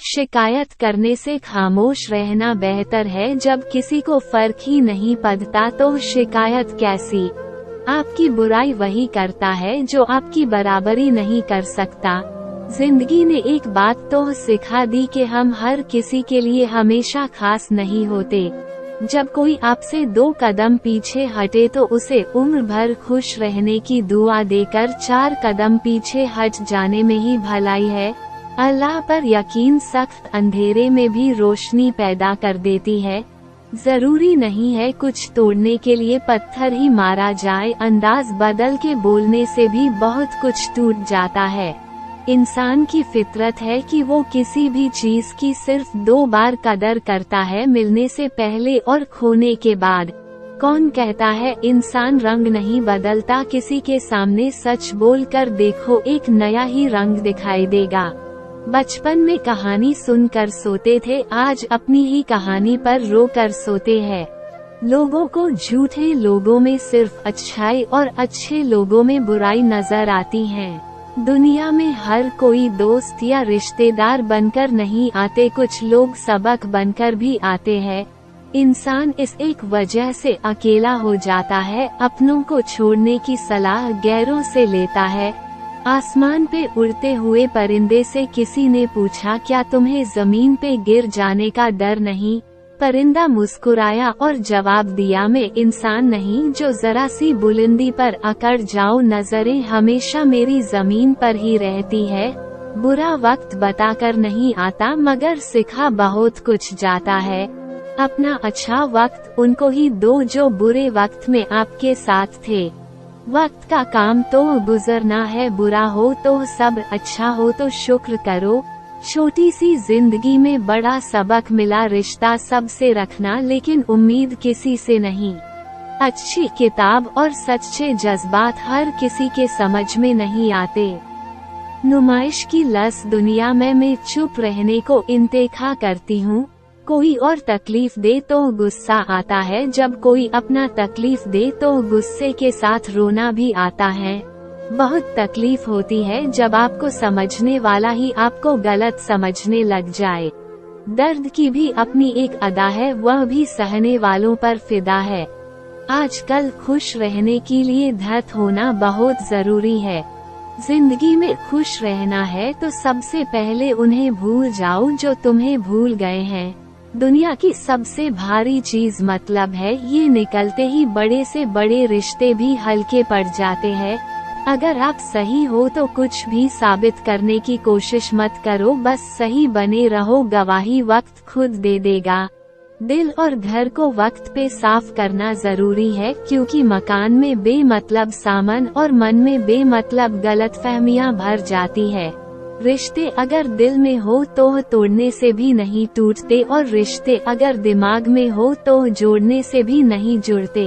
शिकायत करने से खामोश रहना बेहतर है। जब किसी को फर्क ही नहीं पड़ता तो शिकायत कैसी। आपकी बुराई वही करता है जो आपकी बराबरी नहीं कर सकता। जिंदगी ने एक बात तो सिखा दी कि हम हर किसी के लिए हमेशा खास नहीं होते। जब कोई आपसे 2 कदम पीछे हटे तो उसे उम्र भर खुश रहने की दुआ देकर 4 कदम पीछे हट जाने में ही भलाई है। अल्लाह पर यकीन सख्त अंधेरे में भी रोशनी पैदा कर देती है। जरूरी नहीं है कुछ तोड़ने के लिए पत्थर ही मारा जाए, अंदाज बदल के बोलने से भी बहुत कुछ टूट जाता है। इंसान की फितरत है कि वो किसी भी चीज की सिर्फ 2 बार कदर करता है, मिलने से पहले और खोने के बाद। कौन कहता है इंसान रंग नहीं बदलता, किसी के सामने सच बोल कर देखो एक नया ही रंग दिखाई देगा। बचपन में कहानी सुनकर सोते थे, आज अपनी ही कहानी पर रो कर सोते हैं। लोगों को झूठे लोगों में सिर्फ अच्छाई और अच्छे लोगों में बुराई नजर आती है। दुनिया में हर कोई दोस्त या रिश्तेदार बनकर नहीं आते, कुछ लोग सबक बनकर भी आते हैं। इंसान इस एक वजह से अकेला हो जाता है, अपनों को छोड़ने की सलाह गैरों से लेता है। आसमान पे उड़ते हुए परिंदे से किसी ने पूछा, क्या तुम्हें जमीन पे गिर जाने का डर नहीं? परिंदा मुस्कुराया और जवाब दिया, मैं इंसान नहीं जो जरा सी बुलंदी पर अकड़ जाऊं, नजरें हमेशा मेरी जमीन पर ही रहती है। बुरा वक्त बताकर नहीं आता मगर सिखा बहुत कुछ जाता है। अपना अच्छा वक्त उनको ही दो जो बुरे वक्त में आपके साथ थे। वक्त का काम तो गुजरना है, बुरा हो तो सब, अच्छा हो तो शुक्र करो। छोटी सी जिंदगी में बड़ा सबक मिला, रिश्ता सबसे रखना लेकिन उम्मीद किसी से नहीं। अच्छी किताब और सच्चे जज्बात हर किसी के समझ में नहीं आते। नुमाइश की लस दुनिया में मैं चुप रहने को इंतखा करती हूँ। कोई और तकलीफ दे तो गुस्सा आता है, जब कोई अपना तकलीफ दे तो गुस्से के साथ रोना भी आता है। बहुत तकलीफ होती है जब आपको समझने वाला ही आपको गलत समझने लग जाए। दर्द की भी अपनी एक अदा है, वह भी सहने वालों पर फिदा है। आजकल खुश रहने के लिए धैर्य होना बहुत जरूरी है। जिंदगी में खुश रहना है तो सबसे पहले उन्हें भूल जाओ जो तुम्हें भूल गए हैं। दुनिया की सबसे भारी चीज मतलब है, ये निकलते ही बड़े से बड़े रिश्ते भी हल्के पड़ जाते हैं। अगर आप सही हो तो कुछ भी साबित करने की कोशिश मत करो, बस सही बने रहो, गवाही वक्त खुद दे देगा। दिल और घर को वक्त पे साफ करना जरूरी है, क्योंकि मकान में बेमतलब सामान और मन में बेमतलब गलतफहमियां भर जाती है। रिश्ते अगर दिल में हो तो तोड़ने से भी नहीं टूटते, और रिश्ते अगर दिमाग में हो तो जोड़ने से भी नहीं जुड़ते।